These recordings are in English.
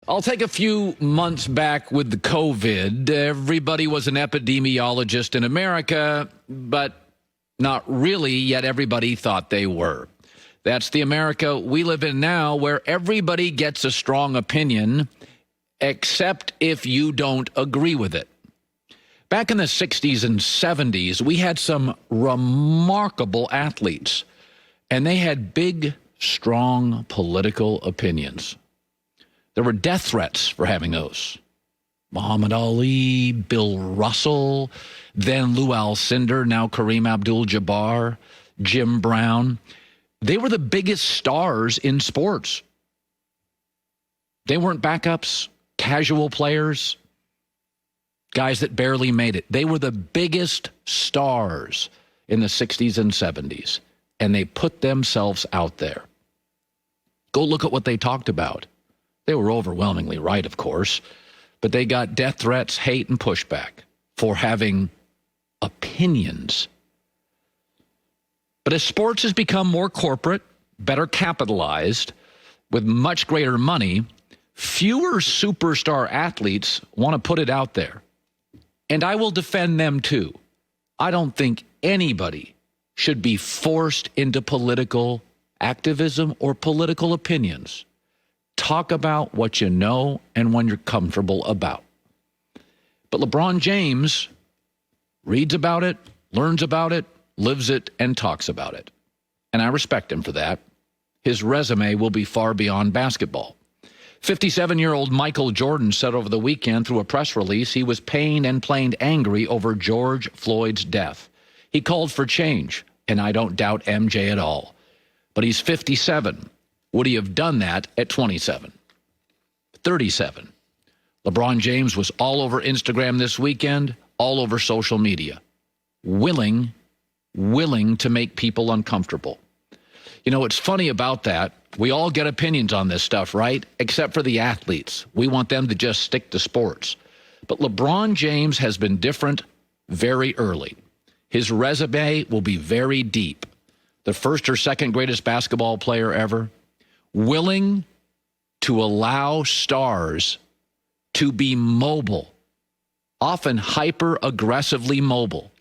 I'll take a few months back with the COVID. Everybody was an epidemiologist in America, but not really, yet everybody thought they were. That's the America we live in now, where everybody gets a strong opinion, except if you don't agree with it. Back in the 60s and 70s, we had some remarkable athletes, and they had big, strong political opinions. There were death threats for having those. Muhammad Ali, Bill Russell, then Lou Alcindor, now Kareem Abdul-Jabbar, Jim Brown. They were the biggest stars in sports. They weren't backups, casual players, guys that barely made it. They were the biggest stars in the 60s and 70s, and they put themselves out there. Go look at what they talked about. They were overwhelmingly right, of course, but they got death threats, hate, and pushback for having opinions. But as sports has become more corporate, better capitalized, with much greater money, fewer superstar athletes want to put it out there. And I will defend them too. I don't think anybody should be forced into political activism or political opinions. Talk about what you know and when you're comfortable about. But LeBron James reads about it, learns about it, lives it, and talks about it. And I respect him for that. His resume will be far beyond basketball. 57-year-old Michael Jordan said over the weekend through a press release he was pained and plain angry over George Floyd's death. He called for change, and I don't doubt MJ at all. But he's 57. Would he have done that at 27? 37. LeBron James was all over Instagram this weekend, all over social media, willing to make people uncomfortable. You know, what's funny about that, we all get opinions on this stuff, right? Except for the athletes. We want them to just stick to sports. But LeBron James has been different very early. His resume will be very deep. The first or second greatest basketball player ever, willing to allow stars to be mobile, often hyper-aggressively mobile.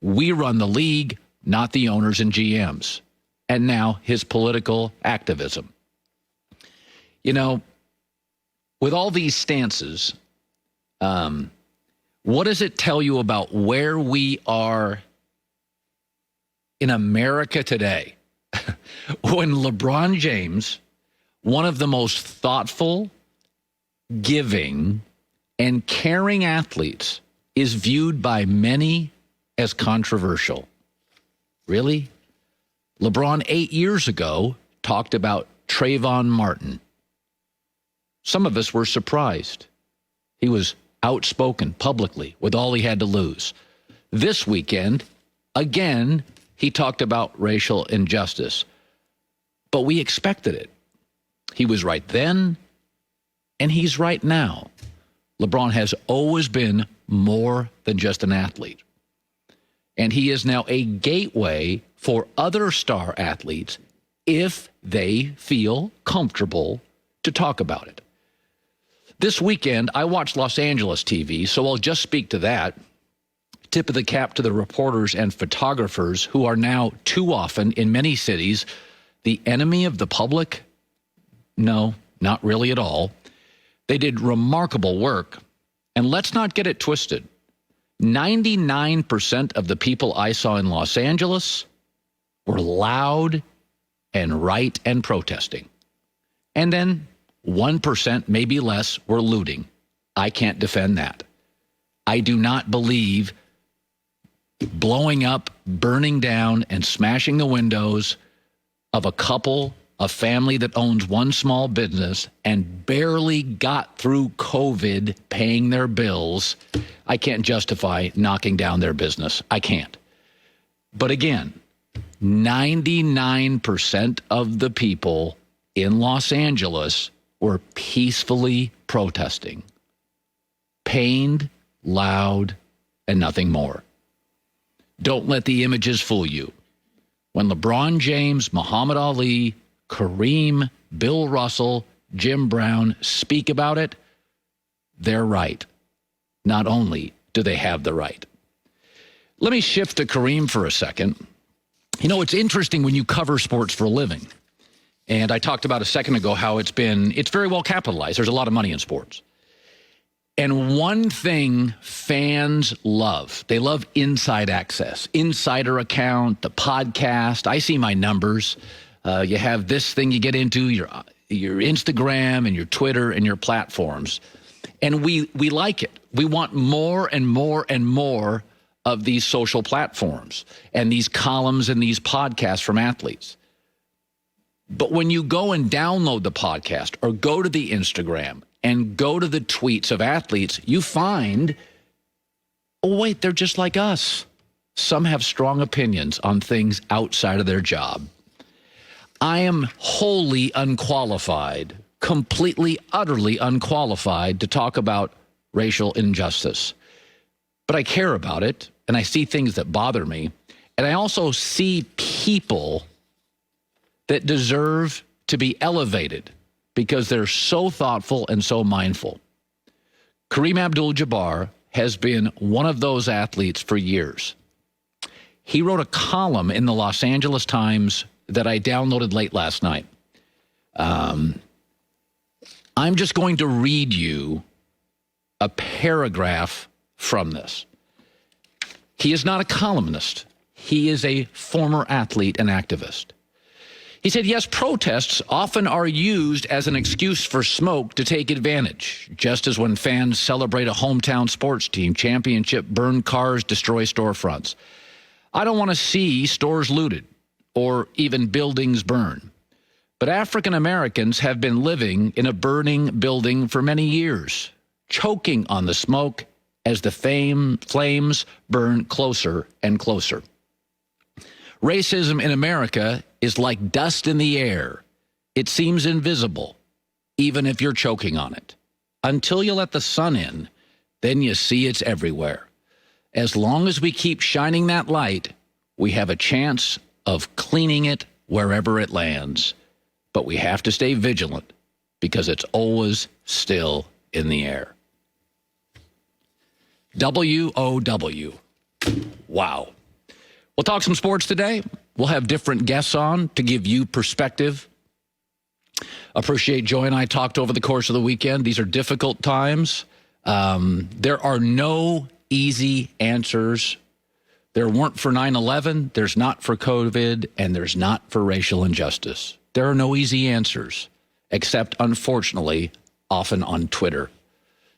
We run the league, not the owners and GMs. And now his political activism. You know, with all these stances, what does it tell you about where we are in America today? When LeBron James, one of the most thoughtful, giving, and caring athletes, is viewed by many as controversial. Really? LeBron 8 years ago talked about Trayvon Martin. Some of us were surprised. He was outspoken publicly with all he had to lose. This weekend, again, he talked about racial injustice. But we expected it. He was right then, and he's right now. LeBron has always been more than just an athlete. And he is now a gateway for other star athletes if they feel comfortable to talk about it. This weekend, I watched Los Angeles TV, so I'll just speak to that. Tip of the cap to the reporters and photographers who are now too often in many cities the enemy of the public. No, not really at all. They did remarkable work. And let's not get it twisted. 99% of the people I saw in Los Angeles were loud and right and protesting. And then 1%, maybe less, were looting. I can't defend that. I do not believe blowing up, burning down, and smashing the windows of a couple, a family that owns one small business and barely got through COVID paying their bills. I can't justify knocking down their business. I can't. But again, 99% of the people in Los Angeles were peacefully protesting. Pained, loud, and nothing more. Don't let the images fool you. When LeBron James, Muhammad Ali, Kareem, Bill Russell, Jim Brown speak about it, they're right. Not only do they have the right. Let me shift to Kareem for a second. You know, it's interesting when you cover sports for a living. And I talked about a second ago how it's very well capitalized. There's a lot of money in sports. And one thing fans love, they love inside access, insider account, the podcast. I see my numbers. You have this thing you get into, your Instagram and your Twitter and your platforms. And we like it. We want more and more and more of these social platforms and these columns and these podcasts from athletes. But when you go and download the podcast or go to the Instagram and go to the tweets of athletes, you find, oh, wait, they're just like us. Some have strong opinions on things outside of their job. I am wholly unqualified, completely, utterly unqualified to talk about racial injustice. But I care about it, and I see things that bother me, and I also see people that deserve to be elevated because they're so thoughtful and so mindful. Kareem Abdul-Jabbar has been one of those athletes for years. He wrote a column in the Los Angeles Times that I downloaded late last night. I'm just going to read you a paragraph from this. He is not a columnist. He is a former athlete and activist. He said, yes, protests often are used as an excuse for smoke to take advantage, just as when fans celebrate a hometown sports team championship, burn cars, destroy storefronts. I don't want to see stores looted or even buildings burn. But African Americans have been living in a burning building for many years, choking on the smoke as the flames burn closer and closer. Racism in America is like dust in the air. It seems invisible, even if you're choking on it. Until you let the sun in, then you see it's everywhere. As long as we keep shining that light, we have a chance of cleaning it wherever it lands. But we have to stay vigilant because it's always still in the air. WOW. Wow. We'll talk some sports today. We'll have different guests on to give you perspective. Appreciate Joy and I talked over the course of the weekend. These are difficult times. There are no easy answers. There weren't for 9/11, there's not for COVID, and there's not for racial injustice. There are no easy answers, except, unfortunately, often on Twitter.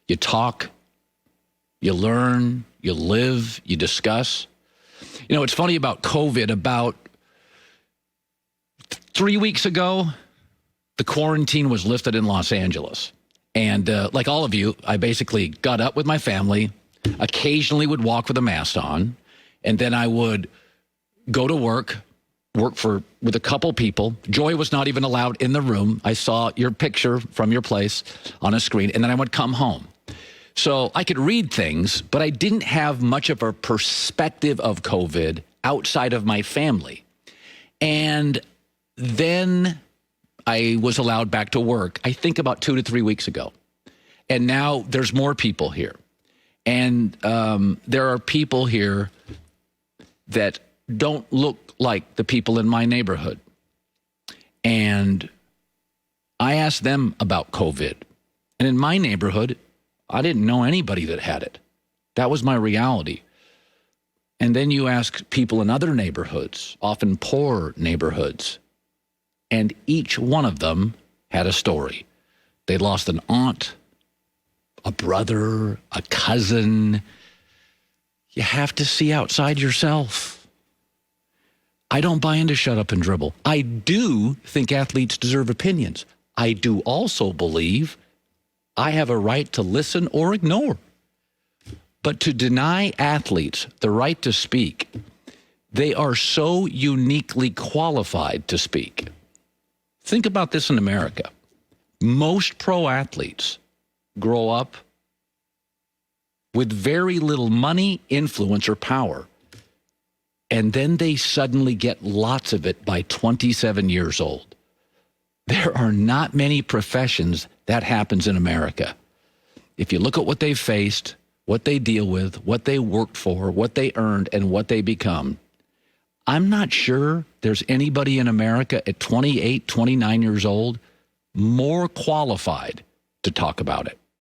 You talk, you learn, you live, you discuss. You know, it's funny about COVID. About 3 weeks ago, the quarantine was lifted in Los Angeles. And like all of you, I basically got up with my family, occasionally would walk with a mask on, and then I would go to work with a couple people. Joy was not even allowed in the room. I saw your picture from your place on a screen, and then I would come home. So I could read things, but I didn't have much of a perspective of COVID outside of my family. And then I was allowed back to work, I think about 2 to 3 weeks ago. And now there's more people here. And there are people here that don't look like the people in my neighborhood. And I asked them about COVID. And in my neighborhood, I didn't know anybody that had it. That was my reality. And then you ask people in other neighborhoods, often poor neighborhoods, and each one of them had a story. They lost an aunt, a brother, a cousin. You have to see outside yourself. I don't buy into shut up and dribble. I do think athletes deserve opinions. I do also believe I have a right to listen or ignore. But to deny athletes the right to speak, they are so uniquely qualified to speak. Think about this in America. Most pro athletes grow up with very little money, influence, or power. And then they suddenly get lots of it by 27 years old. There are not many professions that happens in America. If you look at what they've faced, what they deal with, what they worked for, what they earned, and what they become, I'm not sure there's anybody in America at 28, 29 years old more qualified to talk about it.